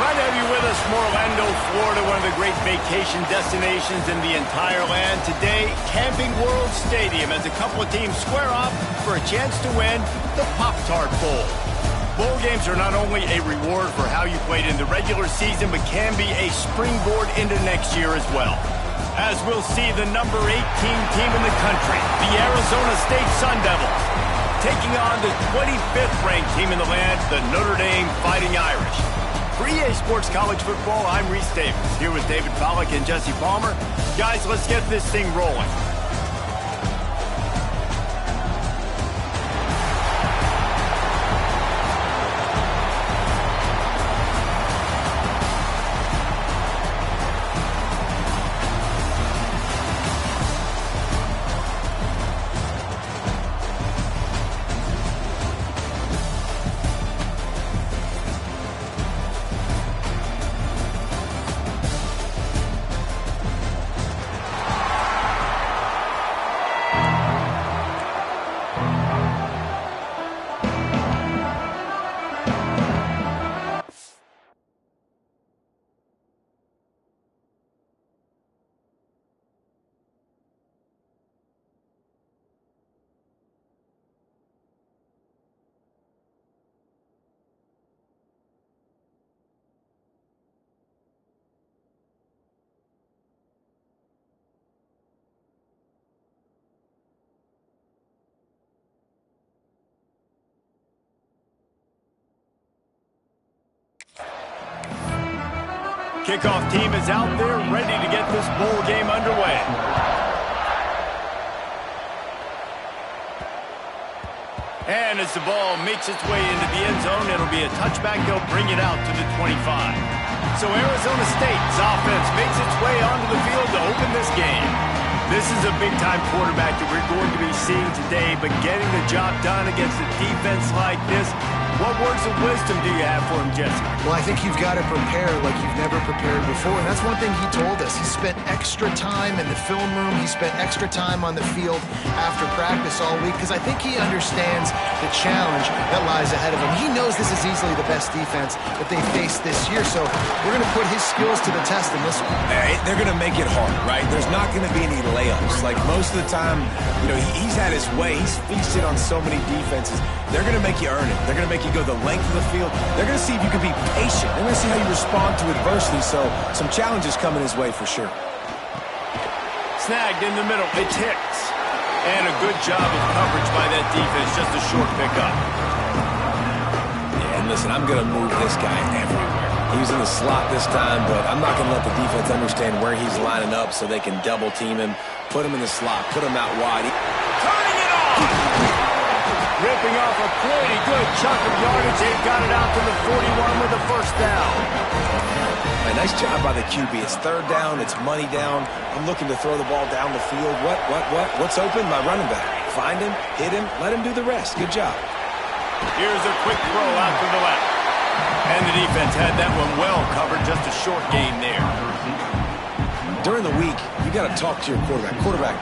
Glad to have you with us from Orlando, Florida, one of the great vacation destinations in the entire land. Today, Camping World Stadium as a couple of teams square off for a chance to win the Pop-Tart Bowl. Bowl games are not only a reward for how you played in the regular season, but can be a springboard into next year as well. As we'll see the number 18 team in the country, the Arizona State Sun Devils, taking on the 25th ranked team in the land, the Notre Dame Fighting Irish. For EA Sports College Football, I'm Reese Davis, here with David Pollack and Jesse Palmer. Guys, let's get this thing rolling. Kickoff team is out there, ready to get this bowl game underway. And as the ball makes its way into the end zone, it'll be a touchback. They'll bring it out to the 25. So Arizona State's offense makes its way onto the field to open this game. This is a big-time quarterback that we're going to be seeing today, but getting the job done against a defense like this, what words of wisdom do you have for him, Jesse? Well, I think you've got to prepare like you've never prepared before, and that's one thing he told us. He spent extra time in the film room. He spent extra time on the field after practice all week because I think he understands the challenge that lies ahead of him. He knows this is easily the best defense that they faced this year, so we're going to put his skills to the test in this one. They're going to make it hard, right? There's not going to be any layups. Like most of the time, you know, he's had his way. He's feasted on so many defenses. They're going to make you earn it. They're going to make you go the length of the field. They're going to see if you can be patient. They're going to see how you respond to adversity. So some challenges coming his way for sure. Snagged in the middle. It's Hicks. And a good job of coverage by that defense. Just a short pickup. Yeah, and listen, I'm going to move this guy everywhere. He was in the slot this time, but I'm not going to let the defense understand where he's lining up so they can double team him, put him in the slot, put him out wide. Turning it on! Ripping off a pretty good chunk of yardage. They've got it out to the 41 with a first down. Man, nice job by the QB. It's third down. It's money down. I'm looking to throw the ball down the field. What's open? My running back. Find him, hit him, let him do the rest. Good job. Here's a quick throw out to the left. And the defense had that one well covered. Just a short gain there. During the week, you got to talk to your quarterback. Quarterback,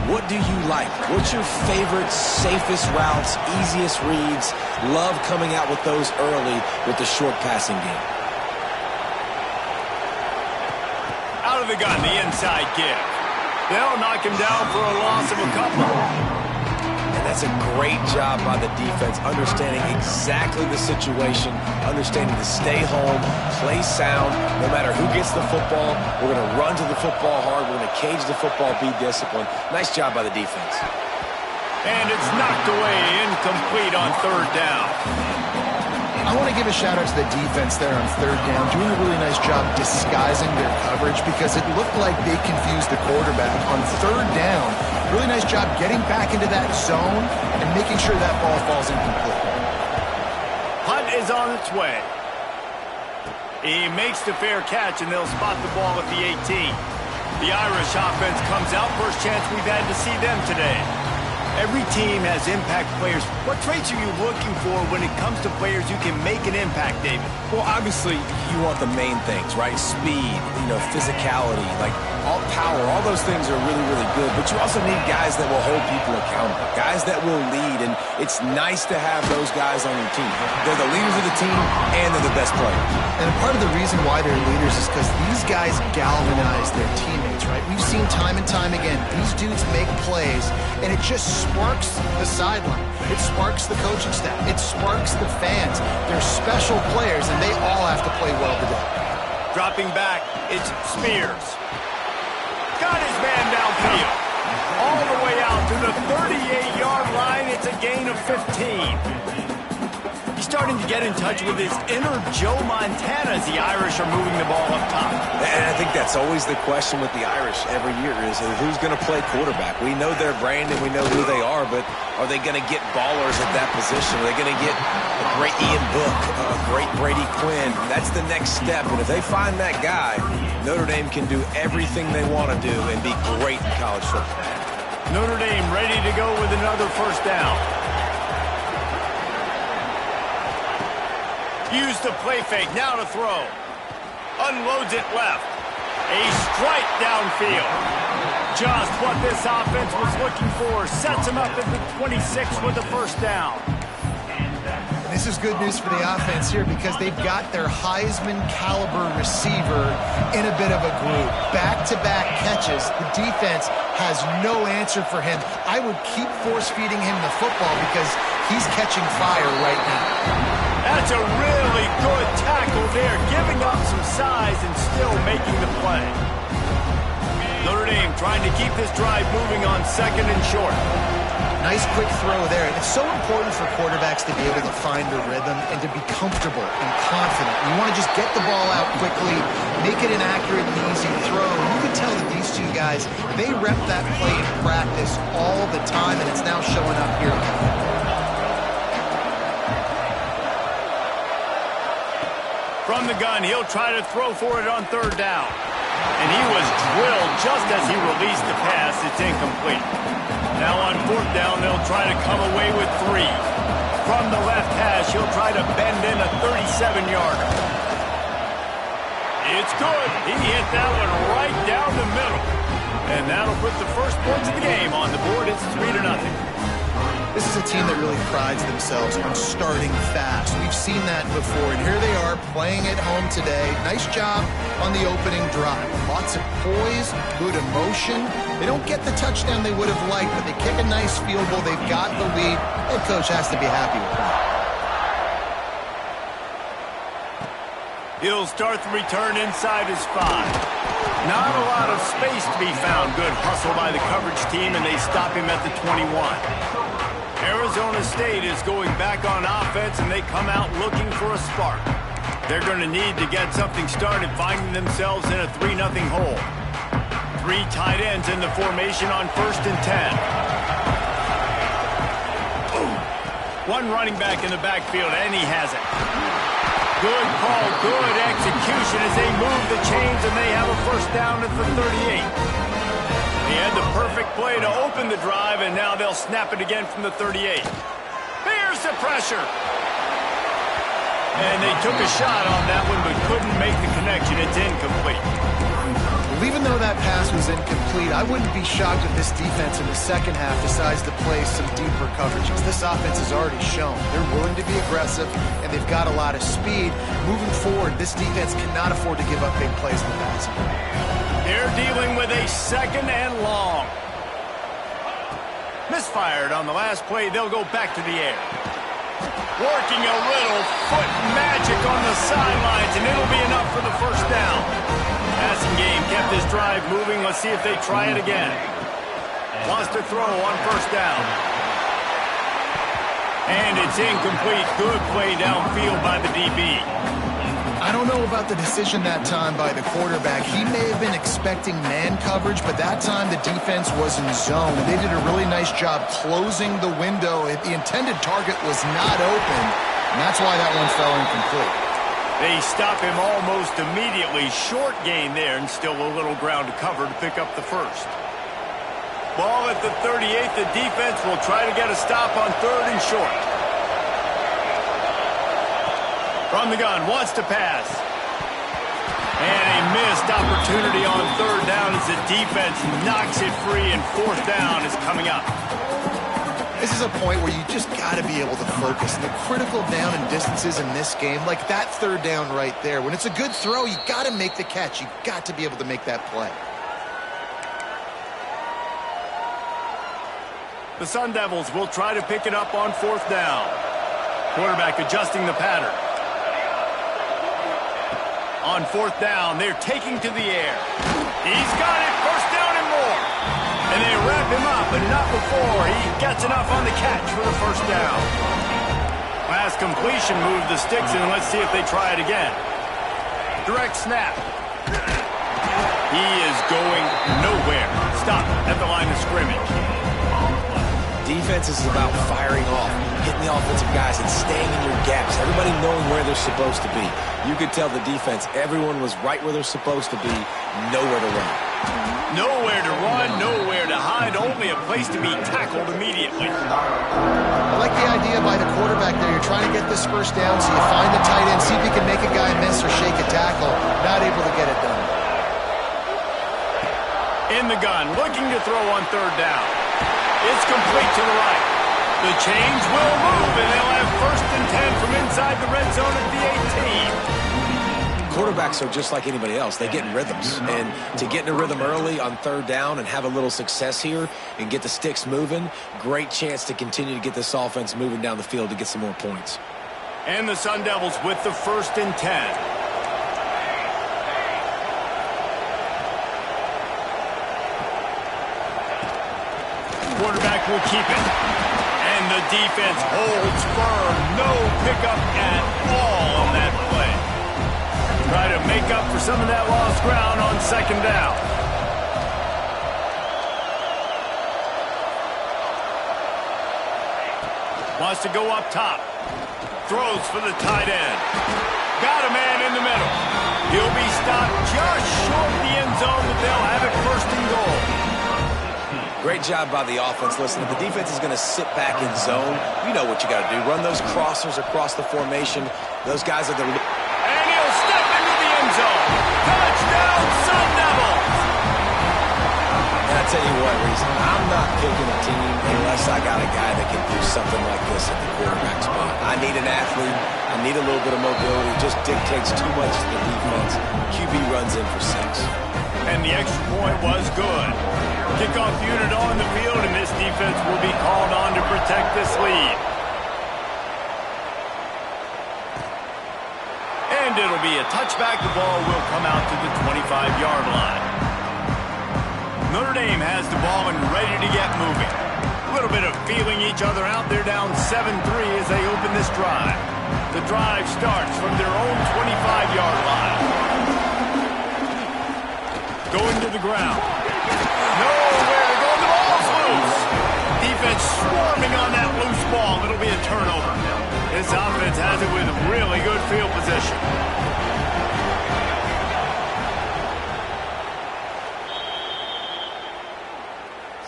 what do you like? What's your favorite, safest routes, easiest reads? Love coming out with those early with the short passing game. Out of the gun, the inside give. They'll knock him down for a loss of a couple. And that's a great job by the defense, understanding exactly the situation, understanding to stay home, play sound. No matter who gets the football, we're going to run to the football hard. We're going to cage the football, be disciplined. Nice job by the defense. And it's knocked away, incomplete on third down. I want to give a shout-out to the defense there on third down, doing a really nice job disguising their coverage because it looked like they confused the quarterback on third down. Really nice job getting back into that zone and making sure that ball falls incomplete. Hunt is on its way. He makes the fair catch, and they'll spot the ball at the 18. The Irish offense comes out. First chance we've had to see them today. Every team has impact players. What traits are you looking for when it comes to players who can make an impact, David? Well, obviously, you want the main things, right? Speed, physicality, like all power, all those things are really, really good. But you also need guys that will hold people accountable, guys that will lead. And it's nice to have those guys on your team. They're the leaders of the team, and they're the best players. And part of the reason why they're leaders is because these guys galvanize their teammates, right? We've seen time and time again, these dudes make plays, and it just sparks the sideline. It sparks the coaching staff. It sparks the fans. They're special players, and they all have to play well today. Dropping back, it's Spears. Got his man downfield. All the way out to the 38-yard line. It's a gain of 15. He's starting to get in touch with his inner Joe Montana as the Irish are moving the ball up top. And I think that's always the question with the Irish every year is who's going to play quarterback. We know their brand and we know who they are, but are they going to get ballers at that position? Are they going to get a great Ian Book, a great Brady Quinn? That's the next step. And if they find that guy, Notre Dame can do everything they want to do and be great in college football. Notre Dame ready to go with another first down. Use the play fake, now to throw. Unloads it left. A strike downfield. Just what this offense was looking for. Sets him up at the 26 with the first down. This is good news for the offense here because they've got their Heisman caliber receiver in a bit of a groove. Back-to-back catches. The defense has no answer for him. I would keep force-feeding him the football because he's catching fire right now. That's a really good tackle there, giving up some size and still making the play. Notre Dame trying to keep this drive moving on second and short. Nice quick throw there. And it's so important for quarterbacks to be able to find their rhythm and to be comfortable and confident. You want to just get the ball out quickly, make it an accurate and easy throw. And you can tell that these two guys, they rep that play in practice all the time, and it's now showing up here. From the gun, he'll try to throw for it on third down. And he was drilled just as he released the pass. It's incomplete. Now on fourth down, they'll try to come away with 3. From the left hash, he'll try to bend in a 37-yarder. It's good. He hit that one right down the middle. And that'll put the first points of the game on the board. It's 3-0. This is a team that really prides themselves on starting fast. We've seen that before, and here they are playing at home today. Nice job on the opening drive. Lots of poise, good emotion. They don't get the touchdown they would have liked, but they kick a nice field goal. They've got the lead. Head coach has to be happy with that. He'll start the return inside his 5. Not a lot of space to be found. Good hustle by the coverage team, and they stop him at the 21. Arizona State is going back on offense, and they come out looking for a spark. They're going to need to get something started, finding themselves in a 3-0 hole. 3 tight ends in the formation on 1st and 10. Boom. 1 running back in the backfield, and he has it. Good call, good execution as they move the chains, and they have a first down at the 38. He had the perfect play to open the drive, and now they'll snap it again from the 38. Here's the pressure. And they took a shot on that one, but couldn't make the connection. It's incomplete. Well, even though that pass was incomplete, I wouldn't be shocked if this defense in the second half decides to play some deeper coverages. This offense has already shown they're willing to be aggressive, and they've got a lot of speed. Moving forward, this defense cannot afford to give up big plays in the passing. They're dealing with a 2nd and long. Misfired on the last play. They'll go back to the air. Working a little foot magic on the sidelines, and it'll be enough for the first down. Passing game kept this drive moving. Let's see if they try it again. Wants to throw on first down. And it's incomplete. Good play downfield by the DB. I don't know about the decision that time by the quarterback. He may have been expecting man coverage, but that time the defense was in zone. They did a really nice job closing the window. The intended target was not open, and that's why that one fell incomplete. They stop him almost immediately. Short gain there, and still a little ground to cover to pick up the first. Ball at the 38. The defense will try to get a stop on 3rd and short. From the gun, wants to pass. And a missed opportunity on 3rd down as the defense knocks it free, and 4th down is coming up. This is a point where you just got to be able to focus. And the critical down and distances in this game, like that 3rd down right there, when it's a good throw, you got to make the catch. You got to be able to make that play. The Sun Devils will try to pick it up on 4th down. Quarterback adjusting the pattern. On 4th down, they're taking to the air. He's got it, 1st down and more. And they wrap him up, but not before he gets enough on the catch for the 1st down. Pass completion, move the sticks, and let's see if they try it again. Direct snap. He is going nowhere. Stop at the line of scrimmage. Defense is about firing off, hitting the offensive guys, and staying in your gaps. Everybody knowing where they're supposed to be. You could tell the defense, everyone was right where they're supposed to be, nowhere to run. Nowhere to run, nowhere to hide, only a place to be tackled immediately. I like the idea by the quarterback there. You're trying to get this 1st down, so you find the tight end, see if you can make a guy miss or shake a tackle. Not able to get it done. In the gun, looking to throw on 3rd down. It's complete to the right. The chains will move, and they'll have 1st and 10 from inside the red zone at the 18. Quarterbacks are just like anybody else. They get in rhythms. And to get in a rhythm early on 3rd down and have a little success here and get the sticks moving, great chance to continue to get this offense moving down the field to get some more points. And the Sun Devils with the 1st and 10. Quarterback will keep it. And the defense holds firm. No pickup at all on that play. Try to make up for some of that lost ground on 2nd down. Wants to go up top. Throws for the tight end. Got a man in the middle. He'll be stopped just short of the end zone, but they'll have it 1st and goal. Great job by the offense. Listen, if the defense is going to sit back in zone, you know what you got to do. Run those crossers across the formation. Those guys are the... And he'll step into the end zone. Touchdown, Sun Devils! And I tell you what, Reese, I'm not picking a team unless I got a guy that can do something like this at the quarterback spot. I need an athlete. I need a little bit of mobility. It just dictates too much to the defense. QB runs in for 6. And the extra point was good. Kickoff unit on the field, and this defense will be called on to protect this lead. And it'll be a touchback. The ball will come out to the 25-yard line. Notre Dame has the ball and ready to get moving. A little bit of feeling each other out. They're down 7-3 as they open this drive. The drive starts from their own 25-yard line. Going to the ground. Nowhere to go. The ball's loose. Defense swarming on that loose ball. It'll be a turnover. This offense has it with really good field position.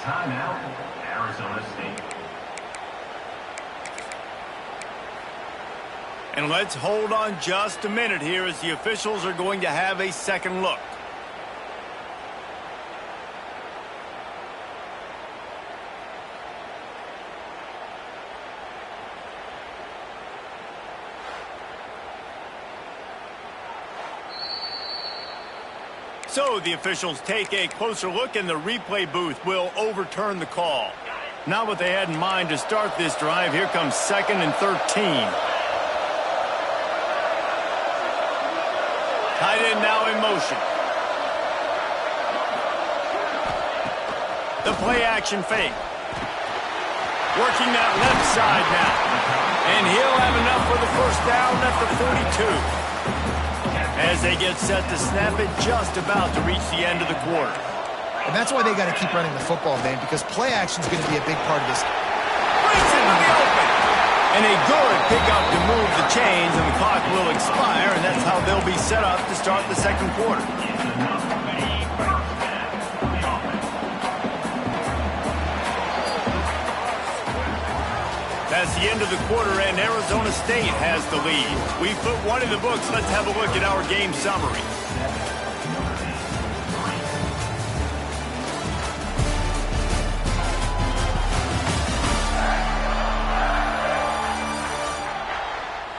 Timeout, Arizona State. And let's hold on just a minute here as the officials are going to have a second look. So the officials take a closer look, and the replay booth will overturn the call. Not what they had in mind to start this drive. Here comes 2nd and 13. Tight end now in motion. The play action fake. Working that left side now. And he'll have enough for the 1st down at the 42. As they get set to snap it, just about to reach the end of the quarter. And that's why they got to keep running the football, man, because play action is going to be a big part of this. Brings it to the open. And a good pickup to move the chains, and the clock will expire, and that's how they'll be set up to start the second quarter. That's the end of the quarter, and Arizona State has the lead. We put one in the books. Let's have a look at our game summary.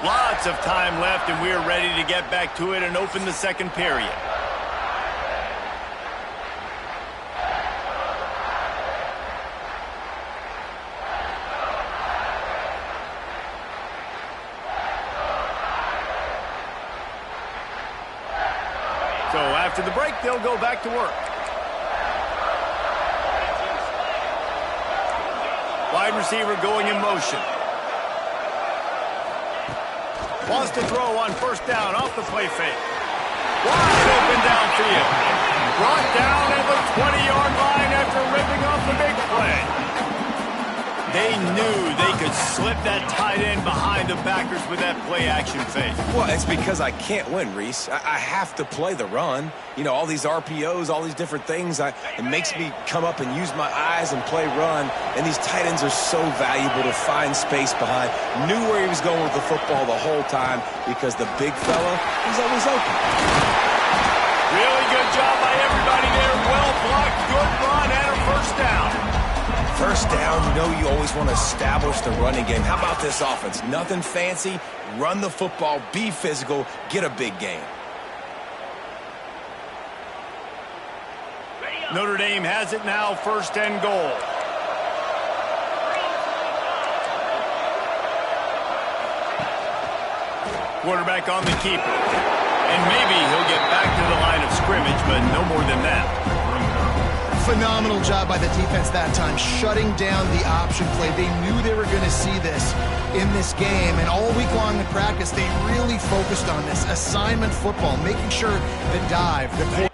Lots of time left, and we're ready to get back to it and open the second period. So after the break, they'll go back to work. Wide receiver going in motion. Wants to throw on first down off the play fake. Wide open downfield. Brought down at the 20-yard line after ripping off the big play. They knew they could slip that tight end behind the backers with that play-action fake. Well, it's because I can't win, Reese. I have to play the run. You know, all these RPOs, all these different things. It makes me come up and use my eyes and play run. And these tight ends are so valuable to find space behind. Knew where he was going with the football the whole time because the big fella, he's always open. Really good job by everybody there. Well blocked, good run, and a first down. First down, you know you always want to establish the running game. How about this offense? Nothing fancy. Run the football, be physical, get a big gain. Notre Dame has it now, first and goal. Quarterback on the keeper. And maybe he'll get back to the line of scrimmage, but no more than that. Phenomenal job by the defense that time, shutting down the option play. They knew they were going to see this in this game, and all week long in practice, they really focused on this assignment football, making sure the dive, the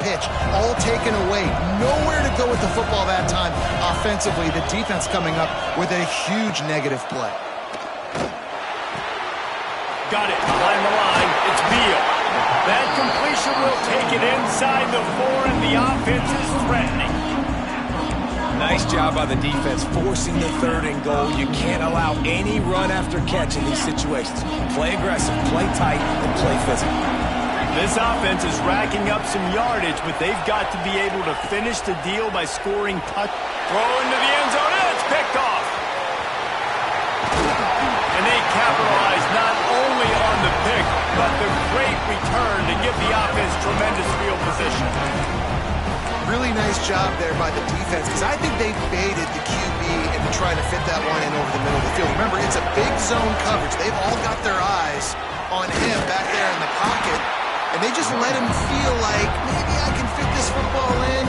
pitch, all taken away. Nowhere to go with the football that time offensively. The defense coming up with a huge negative play. Got it behind the line. It's Beal. That completion will take it inside the 4, and the offense is threatening. Nice job by the defense forcing the third and goal. You can't allow any run after catch in these situations. Play aggressive, play tight, and play physical. This offense is racking up some yardage, but they've got to be able to finish the deal by scoring touch. Throw into the end zone, and it's picked off. And they capitalize not only on the pick, but the great return to give the offense tremendous field position. Really nice job there by the defense, because I think they baited the QB into trying to fit that one in over the middle of the field. Remember, it's a big zone coverage. They've all got their eyes on him back there in the pocket. And they just let him feel like, maybe I can fit this football in.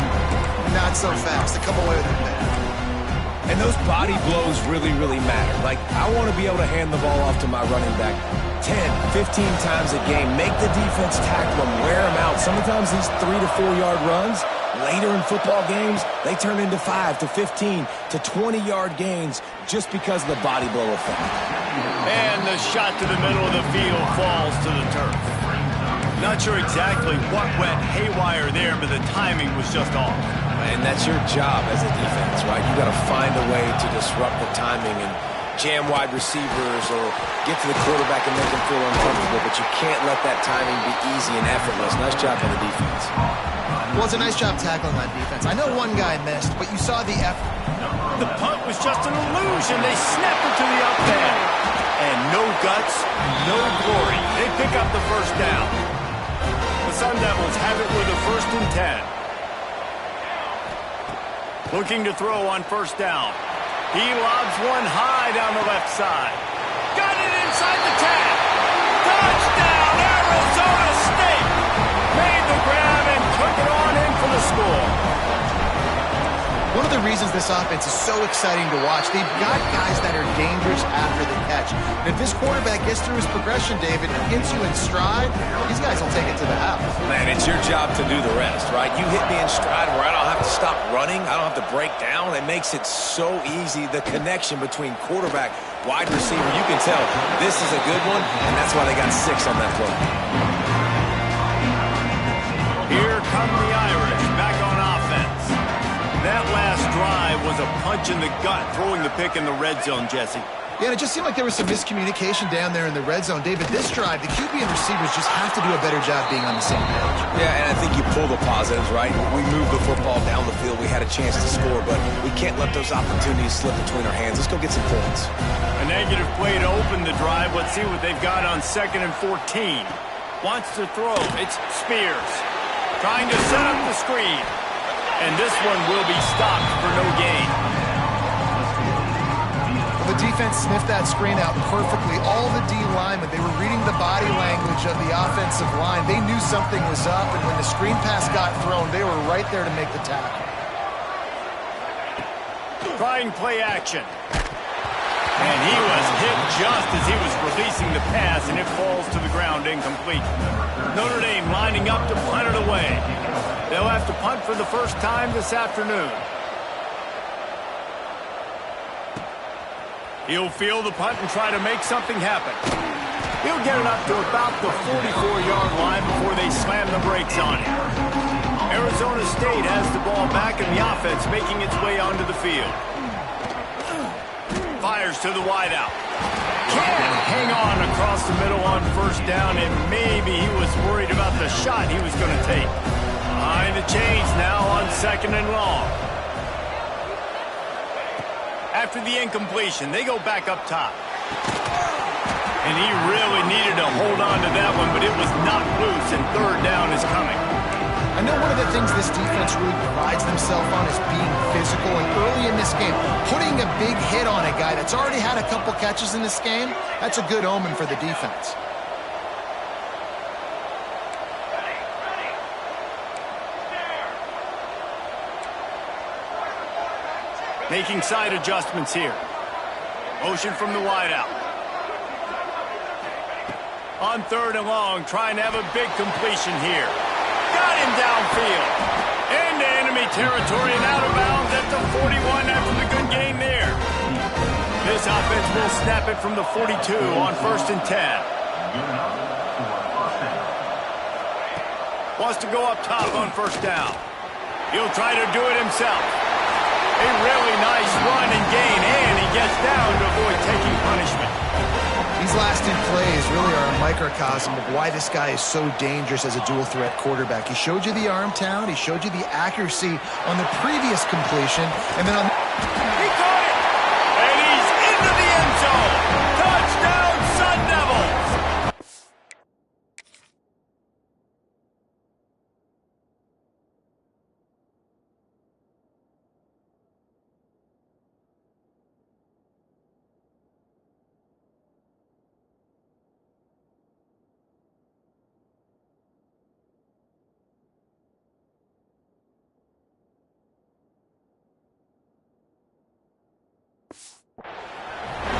Not so fast. They come away with it there. And those body blows really, really matter. Like, I want to be able to hand the ball off to my running back 10, 15 times a game. Make the defense tackle him, wear him out. Sometimes these 3 to 4 yard runs, later in football games, they turn into 5 to 15 to 20-yard gains just because of the body blow effect. And the shot to the middle of the field falls to the turf. Not sure exactly what went haywire there, but the timing was just off. And that's your job as a defense, right? You got to find a way to disrupt the timing and jam wide receivers or get to the quarterback and make him feel uncomfortable, but you can't let that timing be easy and effortless. Nice job by the defense. Well, it's a nice job tackling that defense. I know one guy missed, but you saw the effort. The punt was just an illusion. They snapped it to the up man. And no guts, no glory. They pick up the first down. The Sun Devils have it with a 1st and 10. Looking to throw on first down. He lobs one high down the left side. Got it inside the 10. Touchdown, Arizona State. Made the grab and took it on in for the score. One of of the reasons this offense is so exciting to watch. They've got guys that are dangerous after the catch. And if this quarterback gets through his progression, David, and gets you in stride, these guys will take it to the house. Man, it's your job to do the rest, right? You hit me in stride where I don't have to stop running. I don't have to break down. It makes it so easy. The connection between quarterback, wide receiver, you can tell this is a good one, and that's why they got 6 on that play. Here come the Irish back on offense. That last drive was a punch in the gut, throwing the pick in the red zone, Jesse. Yeah, and it just seemed like there was some miscommunication down there in the red zone. David, this drive, the QB and receivers just have to do a better job being on the same page. Yeah, and I think you pull the positives, right? We moved the football down the field. We had a chance to score, but we can't let those opportunities slip between our hands. Let's go get some points. A negative play to open the drive. Let's see what they've got on 2nd and 14. Wants to throw. It's Spears. Trying to set up the screen. And this one will be stopped for no gain. The defense sniffed that screen out perfectly. All the D linemen, they were reading the body language of the offensive line. They knew something was up, and when the screen pass got thrown, they were right there to make the tackle. Trying play action. And he was hit just as he was releasing the pass, and it falls to the ground incomplete. Notre Dame lining up to punt it away. They'll have to punt for the first time this afternoon. He'll field the punt and try to make something happen. He'll get it up to about the 44-yard line before they slam the brakes on him. Arizona State has the ball back in the offense, making its way onto the field. Fires to the wideout. Can't hang on across the middle on first down, and maybe he was worried about the shot he was going to take. Behind the chains now on 2nd and long. After the incompletion, they go back up top. And he really needed to hold on to that one, but it was knocked loose, and 3rd down is coming. I know one of the things this defense really prides themselves on is being physical, and early in this game, putting a big hit on a guy that's already had a couple catches in this game, that's a good omen for the defense. Making side adjustments here. Motion from the wideout. On 3rd and long, trying to have a big completion here. Got him downfield. Into enemy territory and out of bounds at the 41 after the good gain there. This offense will snap it from the 42 on 1st and 10. Wants to go up top on 1st down. He'll try to do it himself. A really nice run and gain, and he gets down to avoid taking punishment. These last 2 plays really are a microcosm of why this guy is so dangerous as a dual-threat quarterback. He showed you the arm talent, he showed you the accuracy on the previous completion, and then on... He caught it! And he's into the end zone! Touchdown, Sun Devils!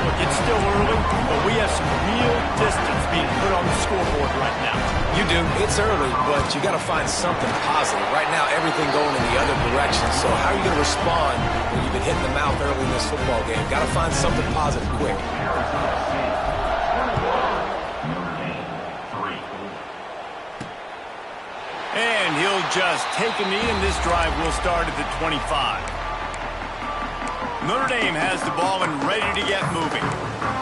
Look, it's still early, but we have some real distance being put on the scoreboard right now. You do. It's early, but you got to find something positive. Right now, everything going in the other direction. So how are you going to respond when you've been hit in the mouth early in this football game? Got to find something positive quick. And he'll just take a knee, and this drive will start at the 25. Notre Dame has the ball and ready to get moving.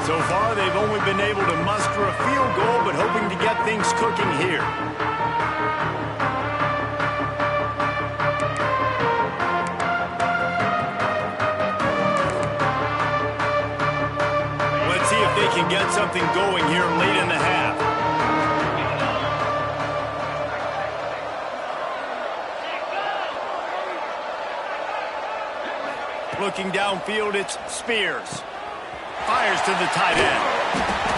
So far, they've only been able to muster a field goal, but hoping to get things cooking here. Let's see if they can get something going here late in the half. Looking downfield, it's Spears. Fires to the tight end.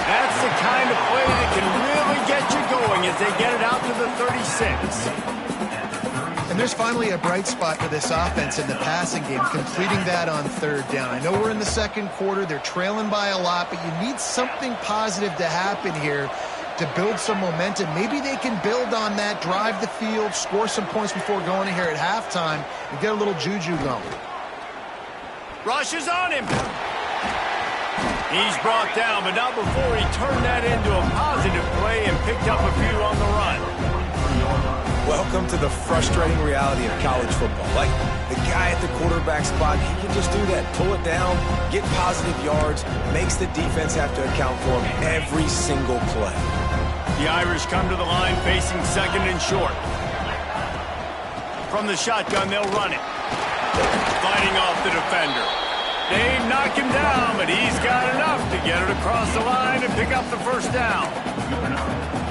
That's the kind of play that can really get you going as they get it out to the 36. And there's finally a bright spot for this offense in the passing game, completing that on third down. I know we're in the second quarter. They're trailing by a lot, but you need something positive to happen here to build some momentum. Maybe they can build on that, drive the field, score some points before going in here at halftime, and get a little juju going. Rush is on him. He's brought down, but not before he turned that into a positive play and picked up a few on the run. Welcome to the frustrating reality of college football. Like, the guy at the quarterback spot, he can just do that. Pull it down, get positive yards, makes the defense have to account for him every single play. The Irish come to the line facing second and short. From the shotgun, they'll run it. Fighting off the defender. They knock him down, but he's got enough to get it across the line and pick up the first down.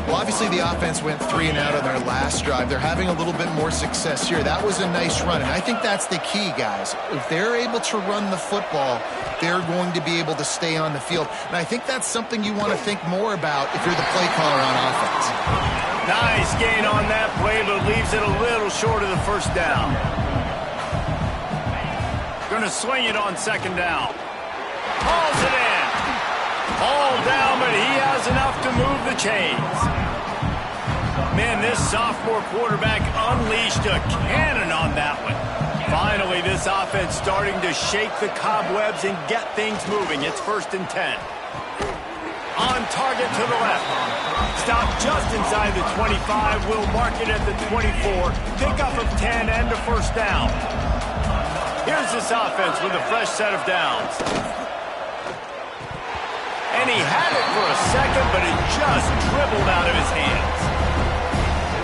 Well, obviously the offense went 3 and out on their last drive. They're having a little bit more success here. That was a nice run, and I think that's the key, guys. If they're able to run the football, they're going to be able to stay on the field. And I think that's something you want to think more about if you're the play caller on offense. Nice gain on that play, but leaves it a little short of the first down. Going to swing it on second down. Hauls it in. Hauled down, but he has enough to move the chains. Man, this sophomore quarterback unleashed a cannon on that one. Finally, this offense starting to shake the cobwebs and get things moving. It's 1st and 10. On target to the left. Stop just inside the 25. We'll mark it at the 24. Pickup of 10 and a first down. Here's this offense with a fresh set of downs. And he had it for a second, but it just dribbled out of his hands.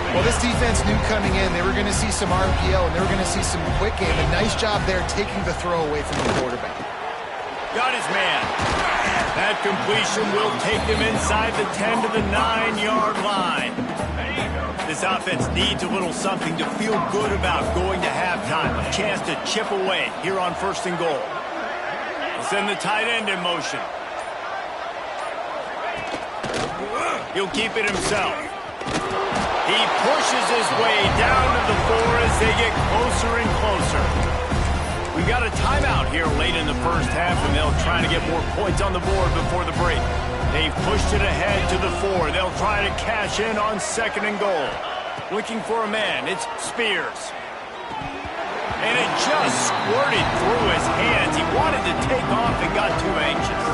Well, this defense knew coming in they were going to see some RPO and they were going to see some quick game. A nice job there taking the throw away from the quarterback. Got his man. That completion will take him inside the 10 to the 9-yard line. This offense needs a little something to feel good about going to halftime. A chance to chip away here on 1st and goal. He'll send the tight end in motion. He'll keep it himself. He pushes his way down to the 4 as they get closer and closer. We got a timeout here late in the first half, and they'll try to get more points on the board before the break. They've pushed it ahead to the 4. They'll try to cash in on 2nd and goal. Looking for a man. It's Spears. And it just squirted through his hands. He wanted to take off and got too anxious.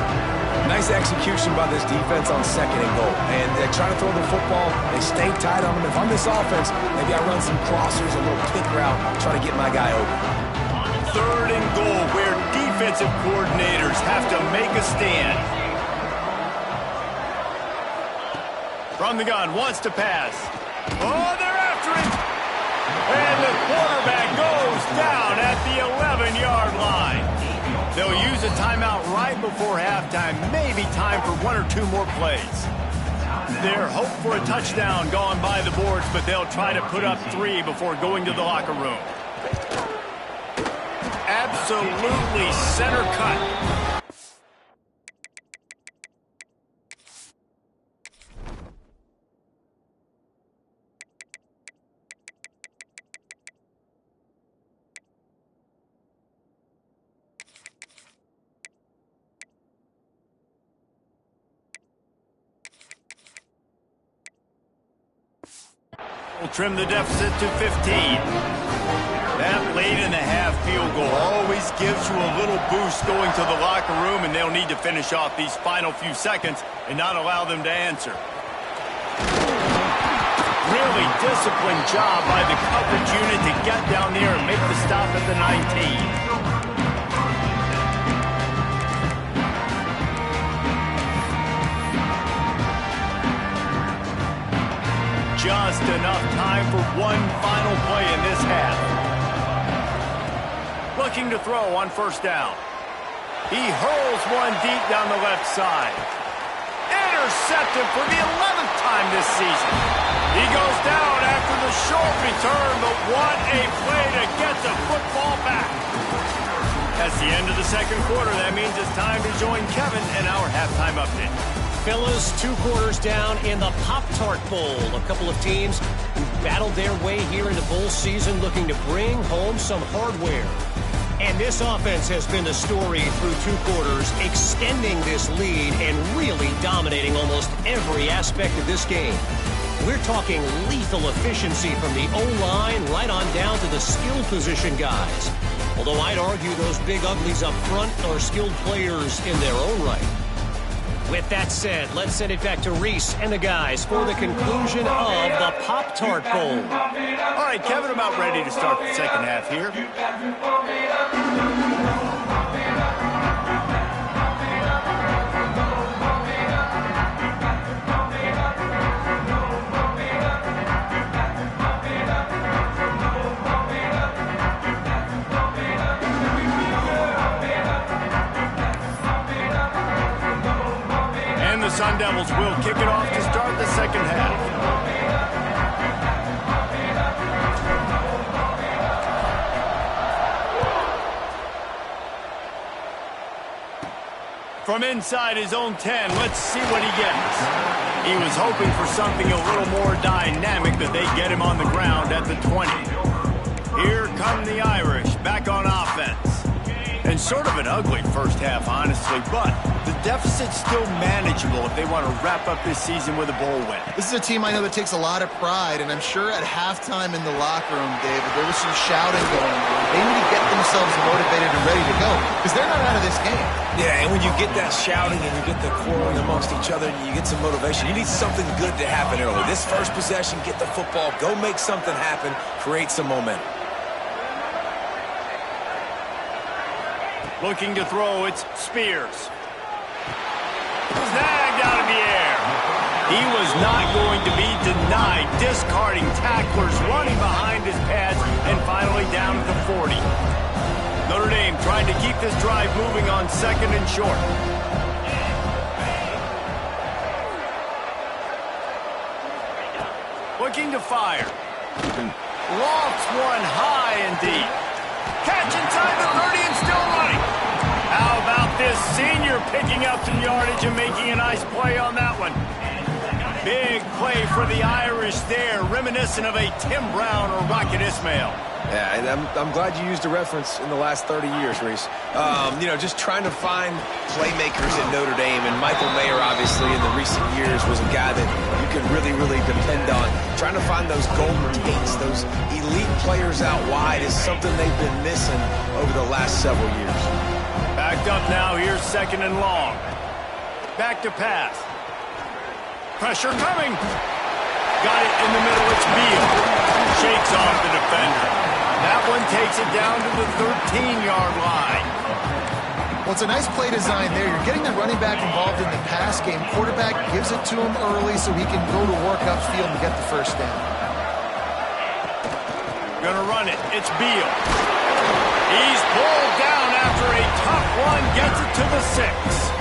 Nice execution by this defense on 2nd and goal. And they try to throw the football. They stay tight on him. If I'm this offense, maybe I run some crossers, a little pick route, try to get my guy open. 3rd and goal, where defensive coordinators have to make a stand. From the gun, wants to pass. Oh, they're after him. And the quarterback goes down at the 11-yard line. They'll use a timeout right before halftime. Maybe time for 1 or 2 more plays. Their hope for a touchdown gone by the boards, but they'll try to put up 3 before going to the locker room. Absolutely center cut. We'll trim the deficit to 15. That late in the half field goal always gives you a little boost going to the locker room, and they'll need to finish off these final few seconds and not allow them to answer. Really disciplined job by the coverage unit to get down there and make the stop at the 19. Just enough time for one final play in this half. Looking to throw on 1st down. He hurls one deep down the left side. Intercepted for the 11th time this season. He goes down after the short return, but what a play to get the football back. That's the end of the second quarter. That means it's time to join Kevin in our halftime update. fellas, 2 quarters down in the Pop-Tart Bowl. A couple of teams who battled their way here into bowl season looking to bring home some hardware. And this offense has been the story through 2 quarters, extending this lead and really dominating almost every aspect of this game. We're talking lethal efficiency from the O-line right on down to the skill position guys. Although I'd argue those big uglies up front are skilled players in their own right. With that said, let's send it back to Reese and the guys for the conclusion of the Pop-Tart Bowl. All right, Kevin, about ready to start the second half here. The Sun Devils will kick it off to start the second half. From inside his own 10, let's see what he gets. He was hoping for something a little more dynamic, that they get him on the ground at the 20. Here come the Irish, back on offense. And sort of an ugly first half, honestly, but the deficit's still manageable if they want to wrap up this season with a bowl win. This is a team I know that takes a lot of pride, and I'm sure at halftime in the locker room, David, there was some shouting going on. They need to get themselves motivated and ready to go, because they're not out of this game. Yeah, and when you get that shouting and you get the quarreling amongst each other and you get some motivation, you need something good to happen early. This first possession, get the football, go make something happen, create some momentum. Looking to throw, it's Spears. Snagged out of the air. He was not going to be denied, discarding tacklers, running behind his pads, and finally down at the 40. Notre Dame trying to keep this drive moving on second and short. Looking to fire. Lofts one high and deep. Catch inside the 30 and still running. How about this senior picking up some yardage and making a nice play on that one? Big play for the Irish there, reminiscent of a Tim Brown or Rocket Ismail. Yeah, and I'm glad you used a reference in the last 30 years, Reese. You know, just trying to find playmakers at Notre Dame, and Michael Mayer, obviously, in the recent years, was a guy that you can really, really depend on. Trying to find those golden takes, those elite players out wide is something they've been missing over the last several years. Backed up now, here's second and long. Back to pass. Pressure coming. Got it in the middle, it's Beal. Shakes off the defender. That one takes it down to the 13-yard line. Well, it's a nice play design there. You're getting the running back involved in the pass game. Quarterback gives it to him early so he can go to work upfield and get the first down. Gonna run it. It's Beal. He's pulled down after a tough run. Gets it to the 6.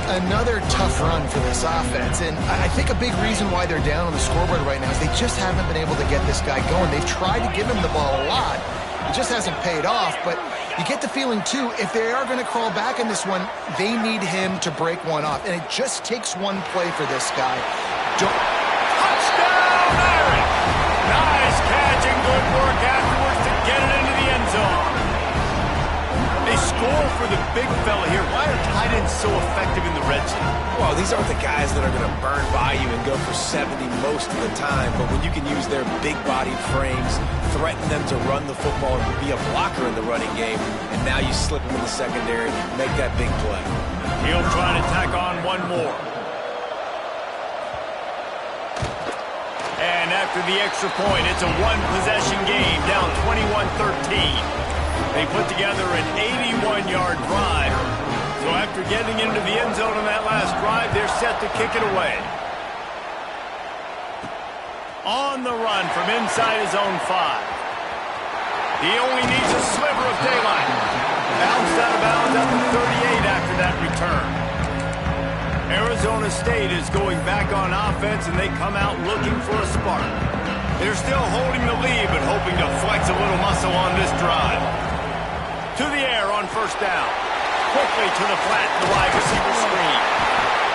Another tough run for this offense, and I think a big reason why they're down on the scoreboard right now is they just haven't been able to get this guy going. They've tried to give him the ball a lot. It just hasn't paid off, but you get the feeling, too, if they are going to crawl back in this one, they need him to break one off, and it just takes one play for this guy. Touchdown, Irish! Nice catch and good work afterwards to get it into the end zone. They score for the big fella here. Why are tight ends so effective in the red zone? Well, these aren't the guys that are going to burn by you and go for 70 most of the time, but when you can use their big-bodied frames, threaten them to run the football and be a blocker in the running game, and now you slip them in the secondary, make that big play. He'll try to tack on one more. And after the extra point, it's a one-possession game, down 21-13. They put together an 81-yard drive. So after getting into the end zone on that last drive, they're set to kick it away. On the run from inside his own 5. He only needs a sliver of daylight. Bounced out of bounds at the 38 after that return. Arizona State is going back on offense, and they come out looking for a spark. They're still holding the lead, but hoping to flex a little muscle on this drive. To the air on first down. Quickly to the flat, the wide receiver screen.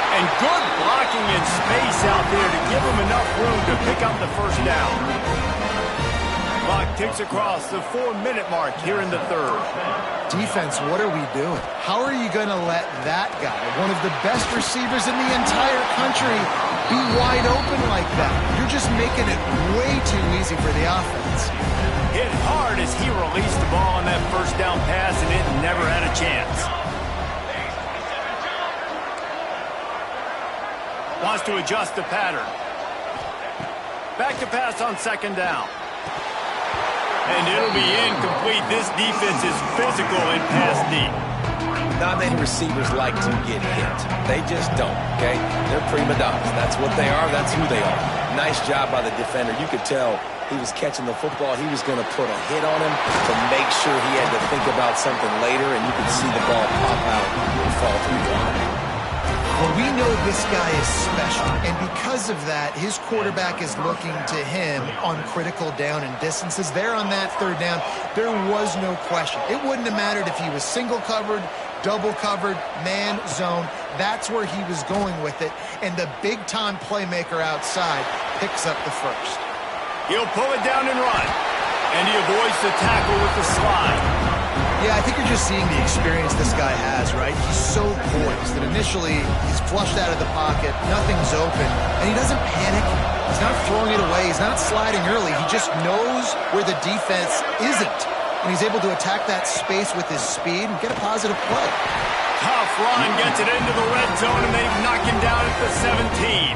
And good blocking in space out there to give him enough room to pick up the first down. Clock ticks across the 4-minute mark here in the third. Defense, what are we doing? How are you going to let that guy, one of the best receivers in the entire country, be wide open like that? You're just making it way too easy for the offense. Hit hard as he released the ball on that first down pass, and it never had a chance. Wants to adjust the pattern. Back to pass on second down. And it'll be incomplete. This defense is physical and pass deep. Not many receivers like to get hit. They just don't, okay? They're prima donnas. That's what they are. That's who they are. Nice job by the defender. You could tell he was catching the football. He was going to put a hit on him to make sure he had to think about something later, and you could see the ball pop out and fall to the ground. Well, we know this guy is special, and because of that, his quarterback is looking to him on critical down and distances. There on that third down, there was no question. It wouldn't have mattered if he was single covered, double covered, man, zone. That's where he was going with it, and the big-time playmaker outside picks up the first. He'll pull it down and run, and he avoids the tackle with the slide. Yeah, I think you're just seeing the experience this guy has, right? He's so poised that initially he's flushed out of the pocket, nothing's open, and he doesn't panic. He's not throwing it away. He's not sliding early. He just knows where the defense isn't, and he's able to attack that space with his speed and get a positive play. Tough run gets it into the red zone, and they knock him down at the 17.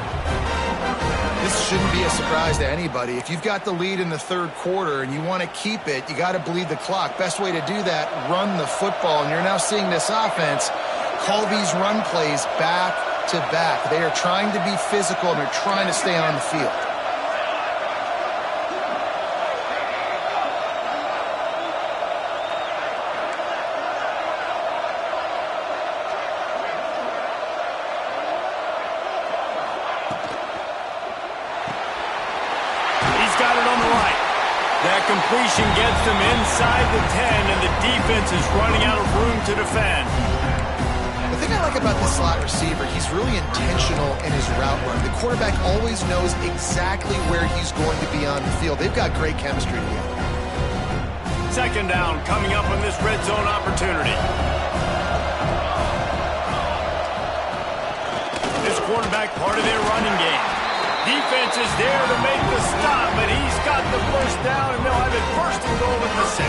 This shouldn't be a surprise to anybody. If you've got the lead in the third quarter and you want to keep it, you got to bleed the clock. Best way to do that, run the football. And you're now seeing this offense call these run plays back to back. They are trying to be physical, and they're trying to stay on the field. Completion gets them inside the 10, and the defense is running out of room to defend. The thing I like about the slot receiver, he's really intentional in his route run. The quarterback always knows exactly where he's going to be on the field. They've got great chemistry together. Second down coming up on this red zone opportunity. This quarterback part of their running game. Defense is there to make the stop, but he's got the first down, and they'll have it first and goal at the 6.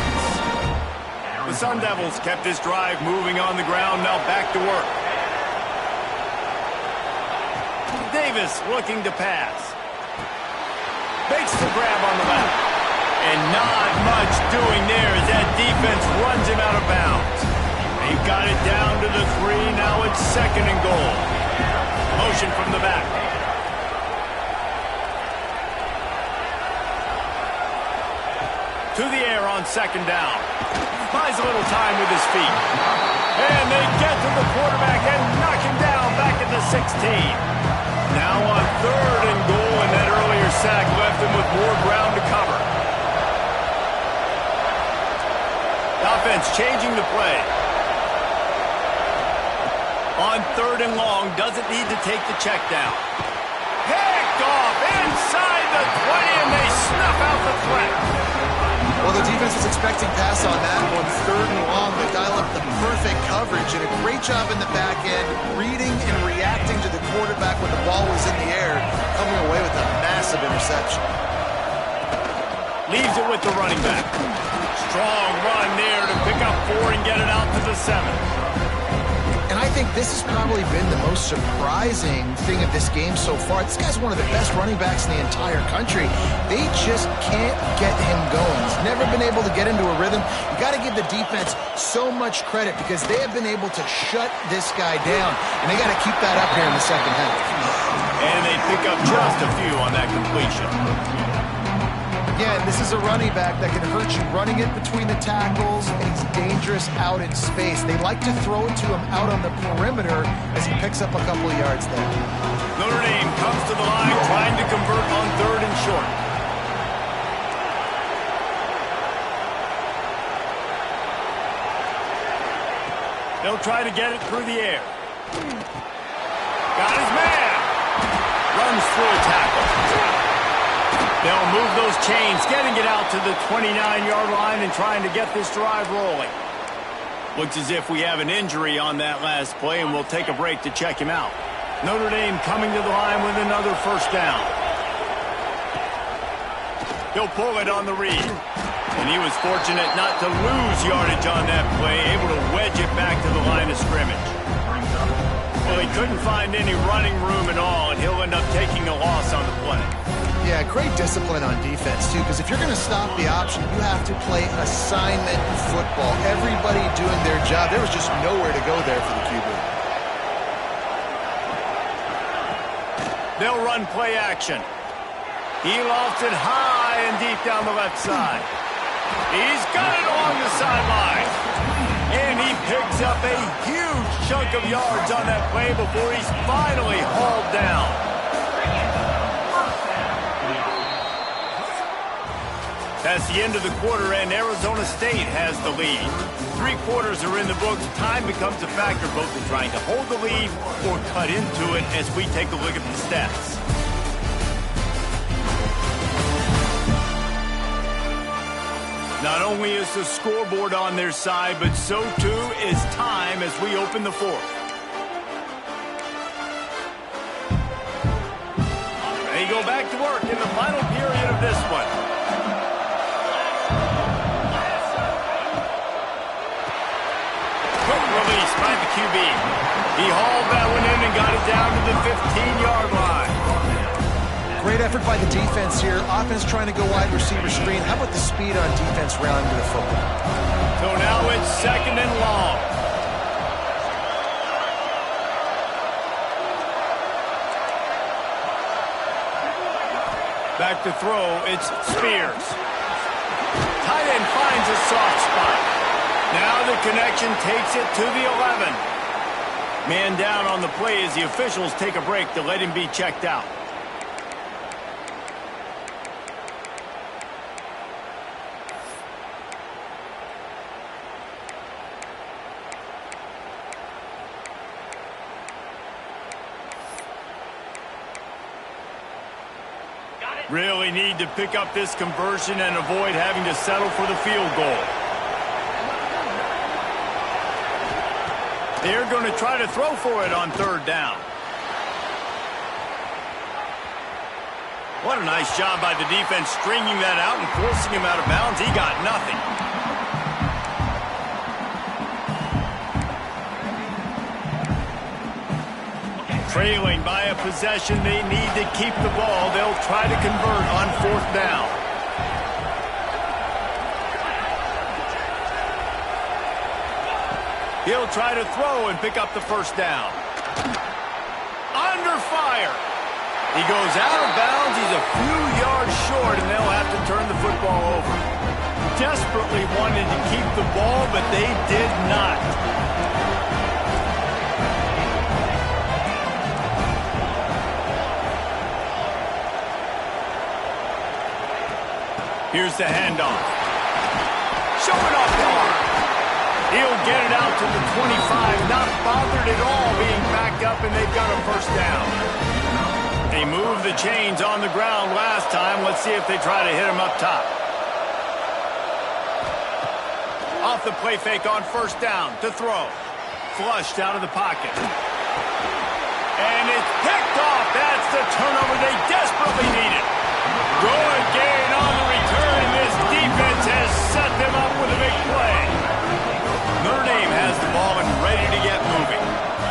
The Sun Devils kept this drive moving on the ground, now back to work. Davis looking to pass. Makes the grab on the left. And not much doing there as that defense runs him out of bounds. They've got it down to the 3, now it's second and goal. Motion from the back. To the air on second down. Buys a little time with his feet. And they get to the quarterback and knock him down back at the 16. Now on third and goal, and that earlier sack left him with more ground to cover. Offense changing the play. On third and long, doesn't need to take the check down. Picked off inside the 20, and they snuff out the threat. Well, the defense was expecting pass on that one. Third and long, they dial up the perfect coverage, and a great job in the back end, reading and reacting to the quarterback when the ball was in the air, coming away with a massive interception. Leaves it with the running back. Strong run there to pick up 4 and get it out to the 7. And I think this has probably been the most surprising thing of this game so far. This guy's one of the best running backs in the entire country. They just can't get him going. He's never been able to get into a rhythm. You got to give the defense so much credit because they have been able to shut this guy down, and they got to keep that up here in the second half. And they pick up just a few on that completion. Again, this is a running back that can hurt you running it between the tackles, and he's dangerous out in space. They like to throw it to him out on the perimeter as he picks up a couple of yards there. Notre Dame comes to the line trying to convert on third and short. They'll try to get it through the air. Got his man. Runs through a tackle. They'll move those chains, getting it out to the 29-yard line and trying to get this drive rolling. Looks as if we have an injury on that last play, and we'll take a break to check him out. Notre Dame coming to the line with another first down. He'll pull it on the read. And he was fortunate not to lose yardage on that play, able to wedge it back to the line of scrimmage. Well, he couldn't find any running room at all, and he'll end up taking a loss on the play. Yeah, great discipline on defense, too, because if you're going to stop the option, you have to play assignment football. Everybody doing their job. There was just nowhere to go there for the QB. They'll run play action. He lofts it high and deep down the left side. He's got it along the sideline. And he picks up a huge chunk of yards on that play before he's finally hauled down. That's the end of the quarter, and Arizona State has the lead. 3 quarters are in the books. Time becomes a factor both in trying to hold the lead or cut into it as we take a look at the stats. Not only is the scoreboard on their side, but so too is time as we open the fourth. They go back to work in the final period of this one. Quick release by the QB. He hauled that one in and got it down to the 15-yard line. Great effort by the defense here. Offense trying to go wide receiver screen. How about the speed on defense rounding to the football? So now it's 2nd and long. Back to throw, it's Spears. Tight end finds a soft spot. Now the connection takes it to the 11. Man down on the play as the officials take a break to let him be checked out. Really need to pick up this conversion and avoid having to settle for the field goal. They're going to try to throw for it on 3rd down. What a nice job by the defense stringing that out and forcing him out of bounds. He got nothing. Trailing by a possession, they need to keep the ball. They'll try to convert on 4th down. He'll try to throw and pick up the 1st down. Under fire. He goes out of bounds. He's a few yards short, and they'll have to turn the football over. Desperately wanted to keep the ball, but they did not. Here's the handoff. Showing off the arm. He'll get it out to the 25. Not bothered at all being backed up, and they've got a 1st down. They moved the chains on the ground last time. Let's see if they try to hit him up top. Off the play fake on 1st down to throw. Flushed out of the pocket. And it's picked off. That's the turnover they desperately needed. Good gain on the return, and this defense has set them up with a big play. Notre Dame has the ball and ready to get moving.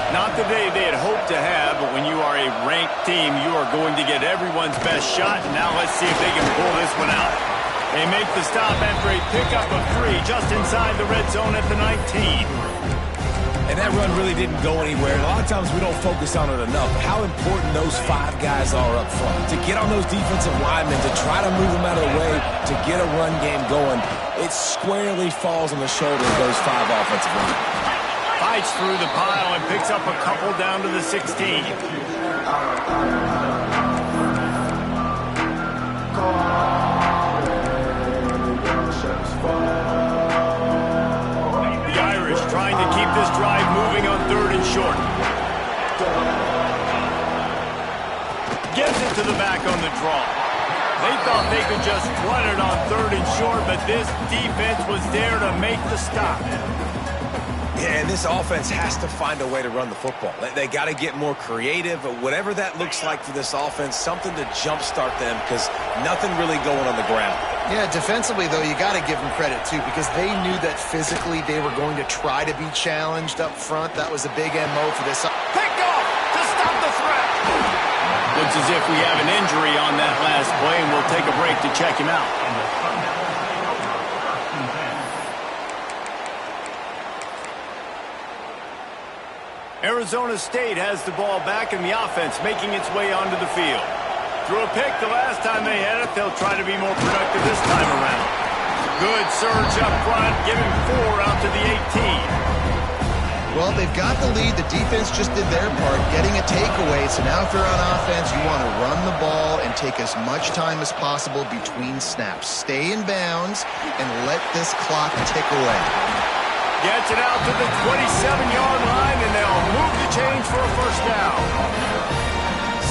Not the day they had hoped to have, but when you are a ranked team, you are going to get everyone's best shot. And now let's see if they can pull this one out. They make the stop after a pickup of 3 just inside the red zone at the 19. And that run really didn't go anywhere. And a lot of times we don't focus on it enough. How important those 5 guys are up front. To get on those defensive linemen, to try to move them out of the way, to get a run game going, it squarely falls on the shoulder of those 5 offensive linemen. Fights through the pile and picks up a couple down to the 16. The Irish trying to keep this drive moving on 3rd and short. Gives it to the back on the draw. They thought they could just run it on 3rd and short, but this defense was there to make the stop. Yeah, and this offense has to find a way to run the football. They got to get more creative, but whatever that looks like for this offense, something to jumpstart them because nothing really going on the ground. Yeah, defensively, though, you got to give them credit, too, because they knew that physically they were going to try to be challenged up front. That was a big MO for this. Picked off to stop the threat. Looks as if we have an injury on that last play, and we'll take a break to check him out. Arizona State has the ball back, and the offense making its way onto the field. Threw a pick the last time they had it. They'll try to be more productive this time around. Good surge up front, giving 4 out to the 18. Well, they've got the lead. The defense just did their part, getting a takeaway. So now if they're on offense, you want to run the ball and take as much time as possible between snaps. Stay in bounds and let this clock tick away. Gets it out to the 27-yard line, and they'll move the chains for a first down.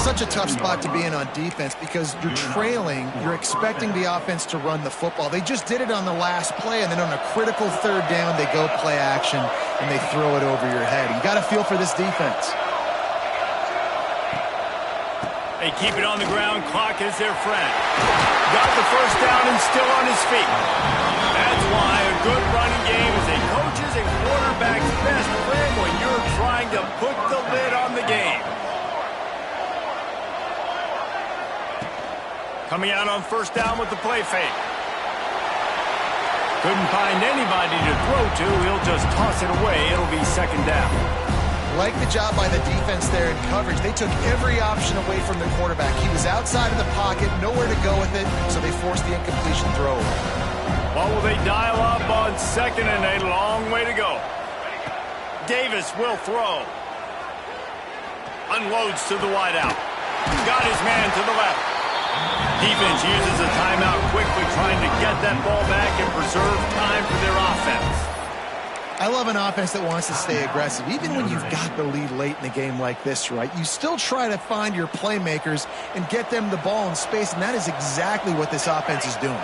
Such a tough spot to be in on defense because you're trailing. You're expecting the offense to run the football. They just did it on the last play, and then on a critical 3rd down, they go play action, and they throw it over your head. You got to feel for this defense. They keep it on the ground. Clock is their friend. Got the first down and still on his feet. That's why a good running game is a coach's and quarterback's best friend when you're trying to put the lid on the game. Coming out on first down with the play fake. Couldn't find anybody to throw to. He'll just toss it away. It'll be 2nd down. Like the job by the defense there in coverage. They took every option away from the quarterback. He was outside of the pocket, nowhere to go with it, so they forced the incompletion throw. What will they dial up on 2nd and a long way to go? Davis will throw. Unloads to the wideout. Got his man to the left. Defense uses a timeout quickly, trying to get that ball back and preserve time for their offense. I love an offense that wants to stay aggressive. Even when you've got the lead late in the game like this, right, you still try to find your playmakers and get them the ball in space, and that is exactly what this offense is doing.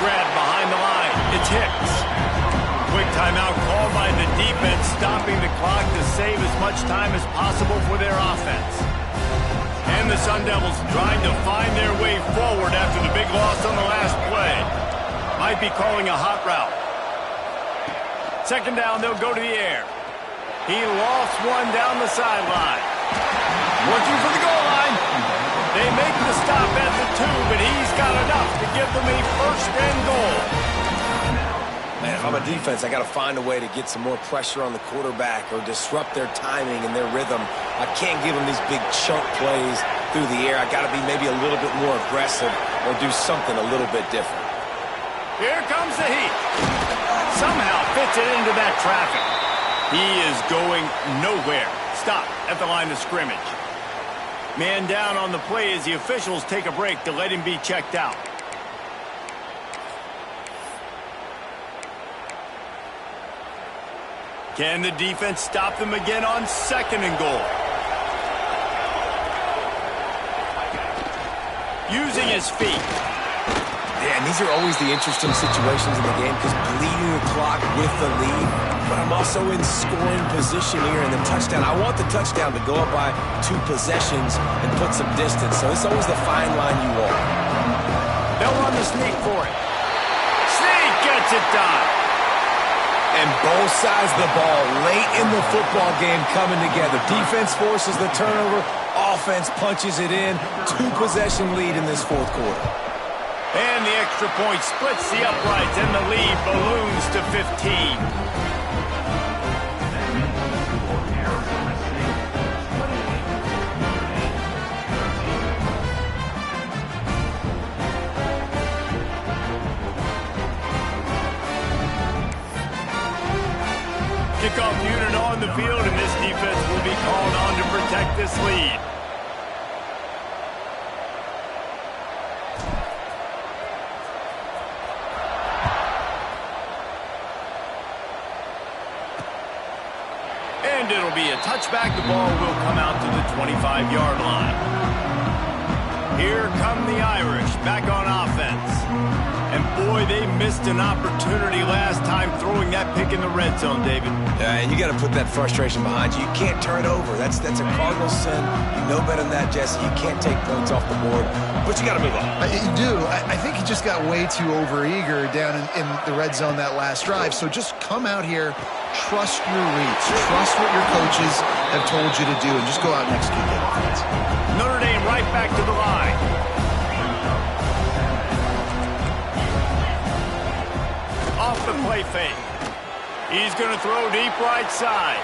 Grab behind the line. It's Hicks. Quick timeout called by the defense, stopping the clock to save as much time as possible for their offense. And the Sun Devils trying to find their way forward after the big loss on the last play. Might be calling a hot route. 2nd down, they'll go to the air. He lost one down the sideline. Working for the goal line. They make the stop at the 2, but he's got enough to give them a 1st and goal. Man, if I'm a defense, I got to find a way to get some more pressure on the quarterback or disrupt their timing and their rhythm. I can't give them these big chunk plays through the air. I got to be maybe a little bit more aggressive or do something a little bit different. Here comes the heat. Somehow fits it into that traffic. He is going nowhere. Stop at the line of scrimmage. Man down on the play as the officials take a break to let him be checked out. Can the defense stop them again on 2nd and goal? Using his feet. Yeah, and these are always the interesting situations in the game because bleeding the clock with the lead, but I'm also in scoring position here in the touchdown. I want the touchdown to go up by 2 possessions and put some distance, so it's always the fine line you want. They'll run the sneak for it. Sneak gets it done. And both sides of the ball late in the football game coming together. Defense forces the turnover. Offense punches it in. 2-possession lead in this 4th quarter. And the extra point splits the uprights, and the lead balloons to 15. Kickoff unit on the field, and this defense will be called on to protect this lead. And and it'll be a touchback. The ball will come out to the 25-yard line. Here come the Irish back on offense. And boy, they missed an opportunity last time throwing that pick in the red zone, David. Yeah, and you got to put that frustration behind you. You can't turn it over. That's a cardinal sin. You know better than that, Jesse. You can't take points off the board, but you got to move on. You do. I think he just got way too overeager down in the red zone that last drive. So just come out here, trust your reads, trust what your coaches have told you to do, and just go out and execute that offense. Notre Dame right back to the line. Off the play fake. He's going to throw deep right side.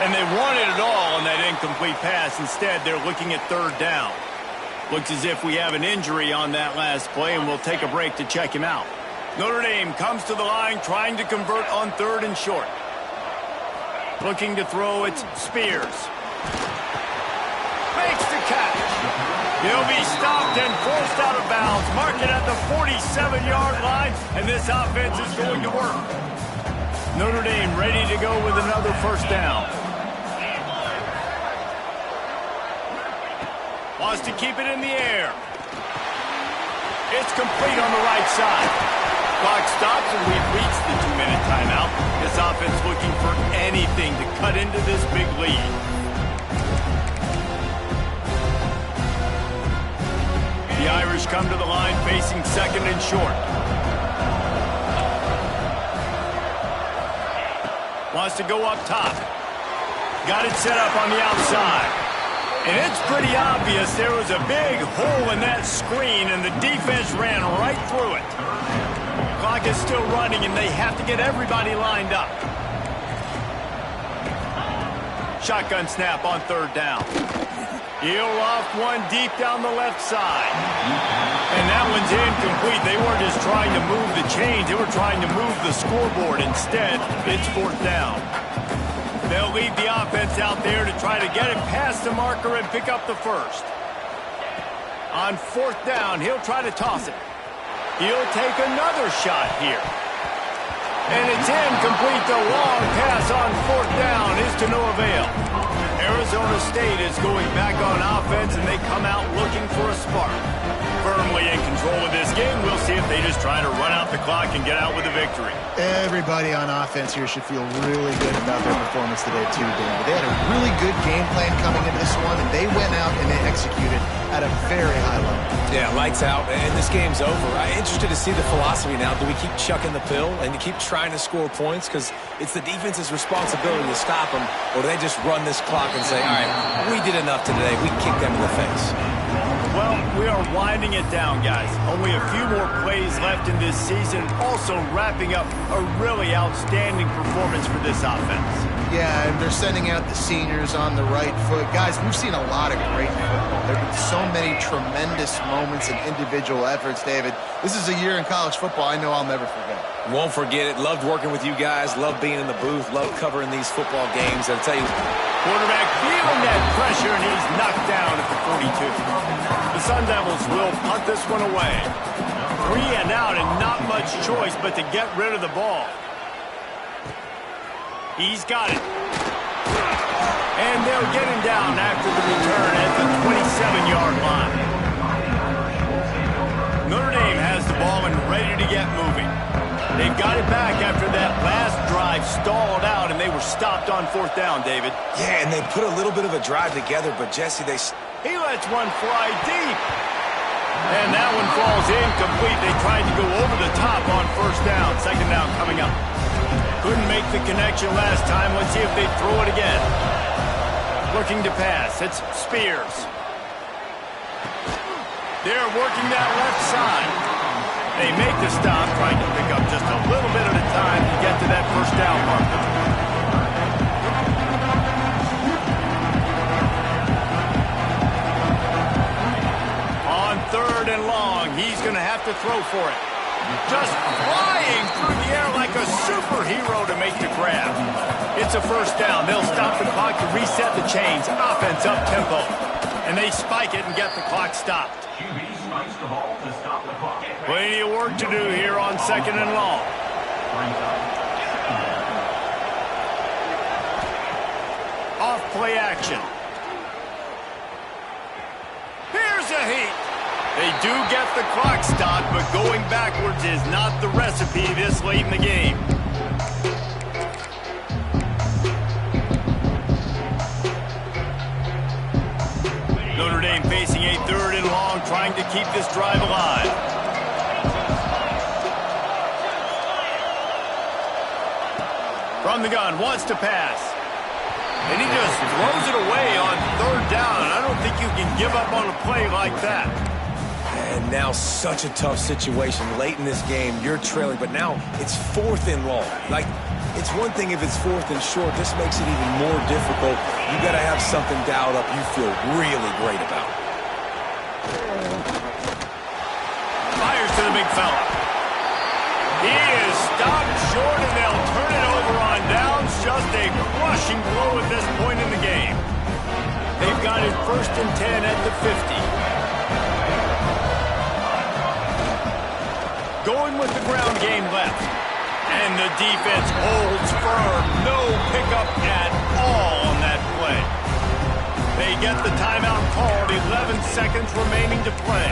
And they wanted it all on that incomplete pass. Instead, they're looking at third down. Looks as if we have an injury on that last play, and we'll take a break to check him out. Notre Dame comes to the line trying to convert on third and short. Looking to throw, it's Spears. Makes the catch. He'll be stopped and forced out of bounds. Mark it at the 47-yard line, and this offense is going to work. Notre Dame ready to go with another first down. Wants to keep it in the air. It's complete on the right side. Clock stops, and we've reached the 2-minute timeout. This offense looking for anything to cut into this big lead. The Irish come to the line facing second and short. Wants to go up top. Got it set up on the outside. And it's pretty obvious there was a big hole in that screen, and the defense ran right through it. Clock is still running, and they have to get everybody lined up. Shotgun snap on third down. He'll loft one deep down the left side. And that one's incomplete. They weren't just trying to move the chains. They were trying to move the scoreboard. Instead, it's fourth down. They'll leave the offense out there to try to get it past the marker and pick up the first. On fourth down, he'll try to toss it. He'll take another shot here. And it's incomplete. The long pass on fourth down is to no avail. Arizona State is going back on offense, and they come out looking for a spark. Firmly in control of this game. We'll see if they just try to run out the clock and get out with a victory. Everybody on offense here should feel really good about their performance today, too, David. They had a really good game plan coming into this one, and they went out and they executed at a very high level. Yeah, lights out, and this game's over. I'm interested to see the philosophy now. Do we keep chucking the pill and keep trying to score points? Because it's the defense's responsibility to stop them, or do they just run this clock and say, all right, we did enough today. We kicked them in the face. Well, we are winding it down, guys. Only a few more plays left in this season. Also wrapping up a really outstanding performance for this offense. Yeah, and they're sending out the seniors on the right foot. Guys, we've seen a lot of great football. There have been so many tremendous moments and individual efforts, David. This is a year in college football I know I'll never forget. Won't forget it. Loved working with you guys. Loved being in the booth. Loved covering these football games. I'll tell you, quarterback feeling that pressure, and he's knocked down at the 42. The Sun Devils will punt this one away. 3 and out, and not much choice but to get rid of the ball. He's got it. And they'll get him down after the return at the 27-yard line. Notre Dame has the ball and ready to get moving. They've got it back after that last drive stalled out, and they were stopped on fourth down, David. yeah, and they put a little bit of a drive together, but Jesse, He lets one fly deep. And that one falls incomplete. They tried to go over the top on first down. Second down coming up. Couldn't make the connection last time. Let's see if they throw it again. Looking to pass. It's Spears. They're working that left side. They make the stop, trying to pick up just a little bit at a time to get to that first down marker. On third and long, he's going to have to throw for it. Just flying through the air like a superhero to make the grab. It's a first down. They'll stop the clock to reset the chains. Offense up tempo. And they spike it and get the clock stopped. QB spikes the ball to stop the clock. Plenty of work to do here on second and long. play action. Here's a heat. They do get the clock stopped, but going backwards is not the recipe this late in the game. Notre Dame facing a 3rd and long, trying to keep this drive alive. From the gun, wants to pass. And he just throws it away on 3rd down. I don't think you can give up on a play like that. And now such a tough situation. Late in this game, you're trailing, but now it's 4th and long. Like, it's one thing if it's 4th and short. This makes it even more difficult. You got to have something dialed up you feel really great about. Fires to the big fella. He is stopped short, and they'll turn it over on downs. Just a crushing blow at this point in the game. They've got it 1st and 10 at the 50. Going with the ground game left. And the defense holds firm. No pickup at all on that play. They get the timeout called. 11 seconds remaining to play.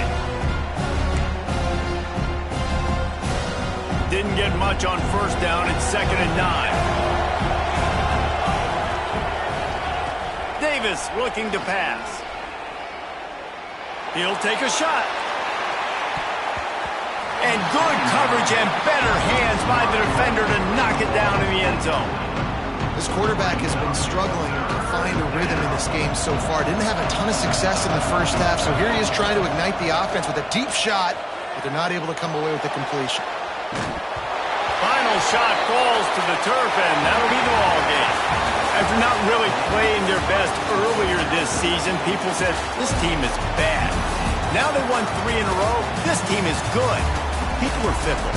Didn't get much on 1st down. It's 2nd and 9. Davis looking to pass. He'll take a shot. And good coverage and better hands by the defender to knock it down in the end zone. This quarterback has been struggling to find a rhythm in this game so far. Didn't have a ton of success in the 1st half, so here he is trying to ignite the offense with a deep shot, but they're not able to come away with the completion. Final shot falls to the turf, and that'll be the ball game. After not really playing their best earlier this season, people said, this team is bad. Now they won 3 in a row. This team is good. People are fickle.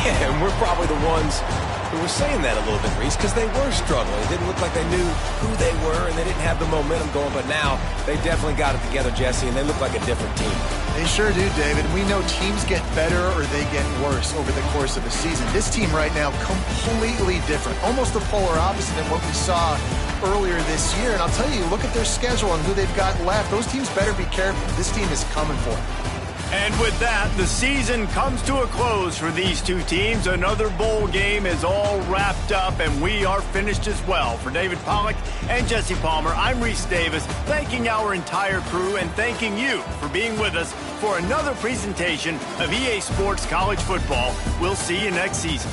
Yeah, and we're probably the ones who were saying that a little bit, Reese, because they were struggling. It didn't look like they knew who they were, and they didn't have the momentum going. But now they definitely got it together, Jesse, and they look like a different team. They sure do, David. We know teams get better or they get worse over the course of a season. This team right now, completely different. Almost the polar opposite than what we saw earlier this year. And I'll tell you, look at their schedule and who they've got left. Those teams better be careful. This team is coming for them. And with that, the season comes to a close for these two teams. Another bowl game is all wrapped up, and we are finished as well. For David Pollack and Jesse Palmer, I'm Reese Davis, thanking our entire crew and thanking you for being with us for another presentation of EA Sports College Football. We'll see you next season.